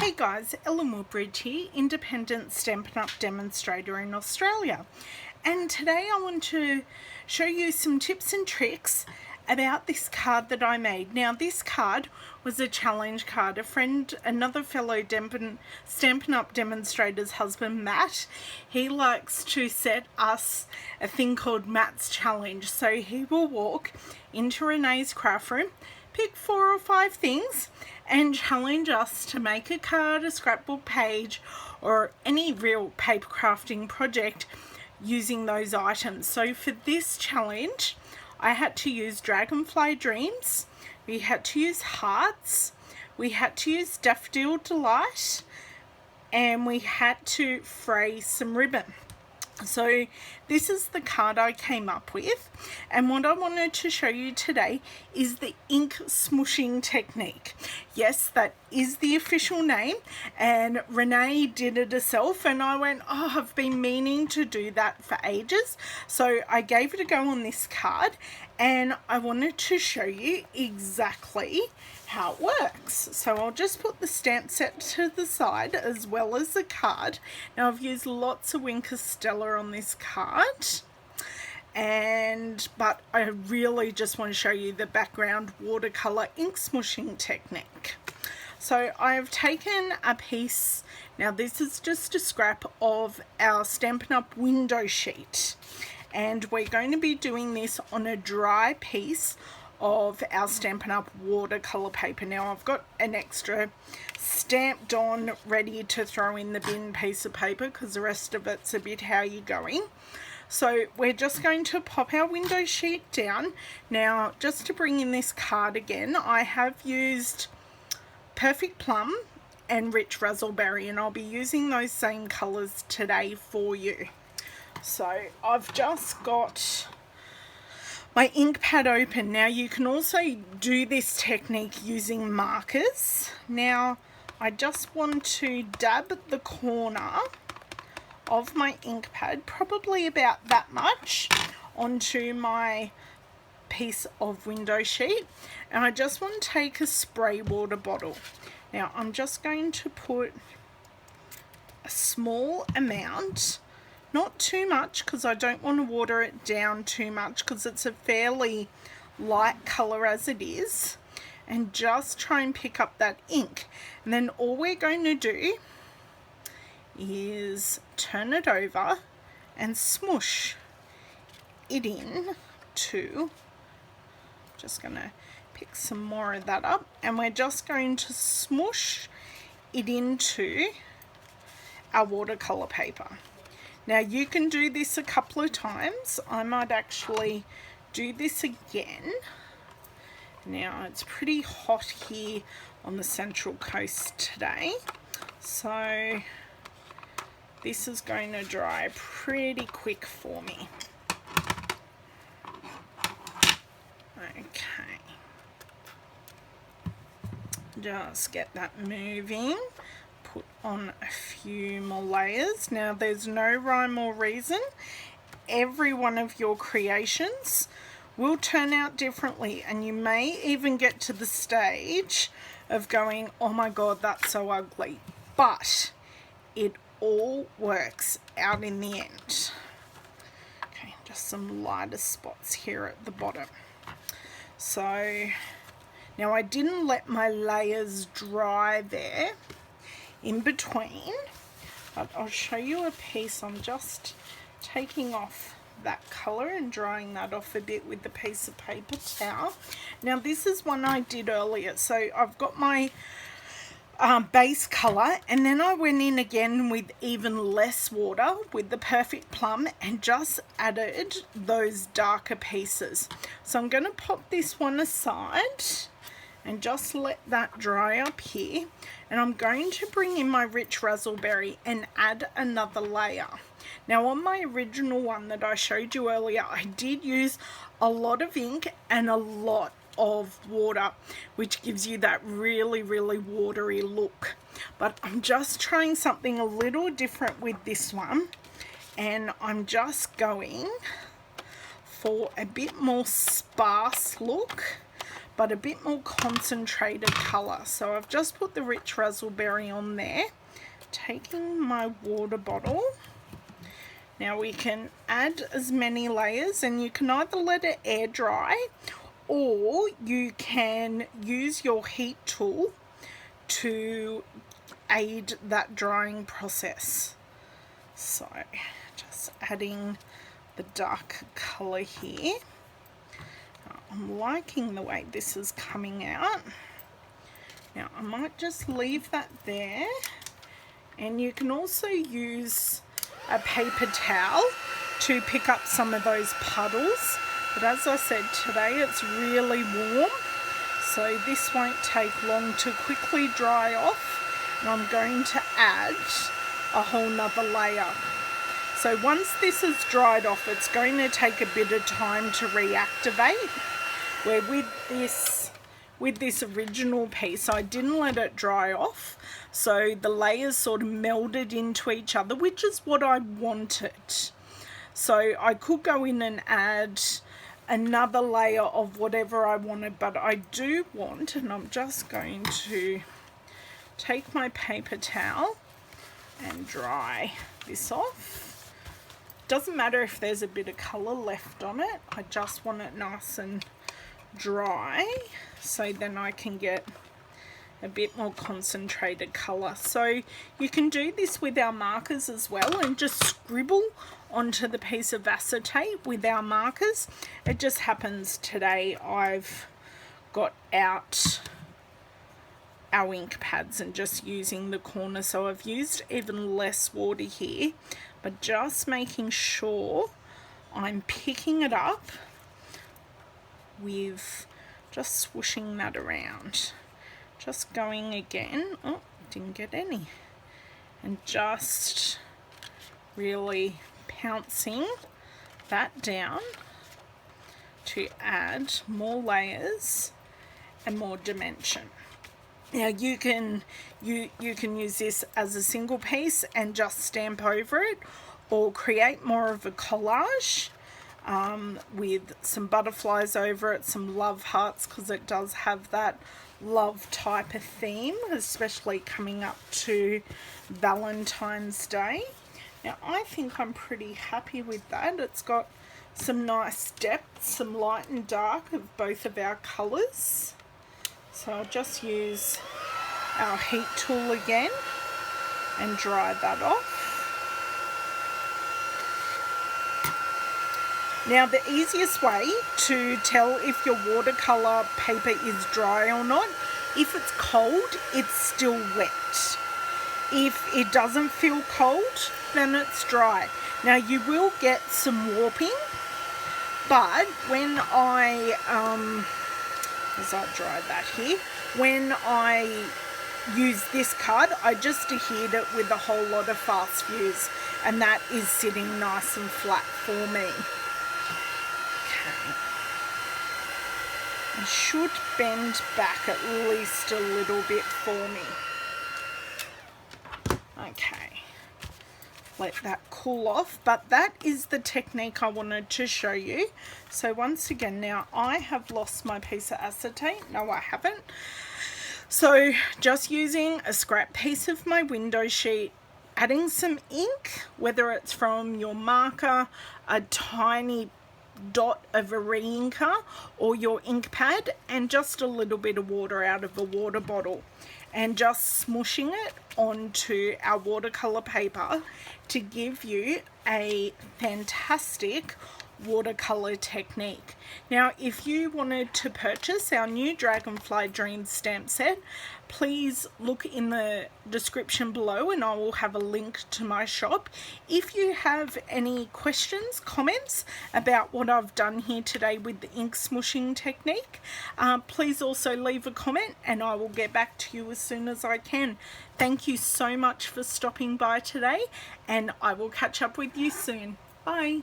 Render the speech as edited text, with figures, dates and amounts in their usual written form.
Hey guys, Ellen Woodbridge here, independent Stampin' Up! Demonstrator in Australia. And today I want to show you some tips and tricks about this card that I made. Now this card was a challenge card. Another fellow Stampin' Up! Demonstrator's husband, Matt, he likes to set us a thing called Matt's Challenge. So he will walk into Renee's craft room, pick 4 or 5 things and challenge us to make a card, a scrapbook page, or any real paper crafting project using those items. So for this challenge, I had to use Dragonfly Dreams, we had to use Hearts, we had to use Daffodil Delight, and we had to fray some ribbon. So this is the card I came up with, and what I wanted to show you today is the ink smooshing technique. Yes, that is the official name, and Renee did it herself, and I went, oh, I've been meaning to do that for ages. So I gave it a go on this card, and I wanted to show you exactly how it works. So I'll just put the stamp set to the side as well as the card. Now I've used lots of Winker Stella on this card, but I really just want to show you the background watercolor ink smooshing technique. So I've taken a piece, now this is just a scrap of our Stampin' Up! Window sheet, and we're going to be doing this on a dry piece of our Stampin' Up! Watercolor paper. Now I've got an extra stamped on ready to throw in the bin piece of paper because the rest of it's a bit how you going. So we're just going to pop our window sheet down. Now just to bring in this card again, I have used Perfect Plum and Rich Razzleberry, and I'll be using those same colors today for you. So I've just got my ink pad open. Now you can also do this technique using markers. Now I just want to dab the corner of my ink pad, probably about that much, onto my piece of window sheet, and I just want to take a spray water bottle. Now I'm just going to put a small amount, not too much because I don't want to water it down too much because it's a fairly light color as it is, and just try and pick up that ink. And then all we're going to do is turn it over and smoosh it in to, just going to pick some more of that up, and we're just going to smoosh it into our watercolor paper. Now you can do this a couple of times. I might actually do this again. Now it's pretty hot here on the Central Coast today, so this is going to dry pretty quick for me. Okay, just get that moving. Put on a few more layers. Now there's no rhyme or reason. Every one of your creations will turn out differently, and you may even get to the stage of going, oh my god, that's so ugly, but it all works out in the end. Okay, just some lighter spots here at the bottom. So now I didn't let my layers dry there in between, but I'll show you a piece. I'm just taking off that color and drying that off a bit with the piece of paper towel. Now this is one I did earlier, so I've got my base color, and then I went in again with even less water with the Perfect Plum and just added those darker pieces. So I'm going to pop this one aside and just let that dry up here, and I'm going to bring in my Rich Razzleberry and add another layer. Now on my original one that I showed you earlier, I did use a lot of ink and a lot of water, which gives you that really watery look, but I'm just trying something a little different with this one, and I'm just going for a bit more sparse look, but a bit more concentrated colour. So I've just put the rich raspberry on there, taking my water bottle. Now we can add as many layers, and you can either let it air dry or you can use your heat tool to aid that drying process. So just adding the dark colour here. I'm liking the way this is coming out. Now I might just leave that there, and you can also use a paper towel to pick up some of those puddles, but as I said, today it's really warm, so this won't take long to quickly dry off, and I'm going to add a whole nother layer. So once this is dried off, it's going to take a bit of time to reactivate, where with this original piece I didn't let it dry off, so the layers sort of melded into each other, which is what I wanted. So I could go in and add another layer of whatever I wanted, but I do want, and I'm just going to take my paper towel and dry this off. Doesn't matter if there's a bit of colour left on it, I just want it nice and dry, so then I can get a bit more concentrated colour. So you can do this with our markers as well, and just scribble onto the piece of acetate with our markers. It just happens today I've got out our ink pads and just using the corner, so I've used even less water here, but just making sure I'm picking it up with just swooshing that around, just going again, oh, didn't get any, and just really pouncing that down to add more layers and more dimension. Now you can use this as a single piece and just stamp over it, or create more of a collage with some butterflies over it, some love hearts, because it does have that love type of theme, especially coming up to Valentine's Day. Now I think I'm pretty happy with that. It's got some nice depth, some light and dark of both of our colours. So I'll just use our heat tool again and dry that off. Now the easiest way to tell if your watercolour paper is dry or not, if it's cold, it's still wet. If it doesn't feel cold, then it's dry. Now you will get some warping, but when as I dry that here, when I use this card, I just adhered it with a whole lot of fast fuse, and that is sitting nice and flat for me. It should bend back at least a little bit for me. Okay, let that cool off, but that is the technique I wanted to show you. So once again, now I have lost my piece of acetate. No, I haven't. So just using a scrap piece of my window sheet, adding some ink, whether it's from your marker, a tiny dot of a re-inker, or your ink pad, and just a little bit of water out of a water bottle, and just smooshing it onto our watercolor paper to give you a fantastic watercolor technique. Now if you wanted to purchase our new Dragonfly Dreams stamp set, please look in the description below and I will have a link to my shop. If you have any questions, comments about what I've done here today with the ink smooshing technique, please also leave a comment and I will get back to you as soon as I can. Thank you so much for stopping by today, and I will catch up with you soon. Bye.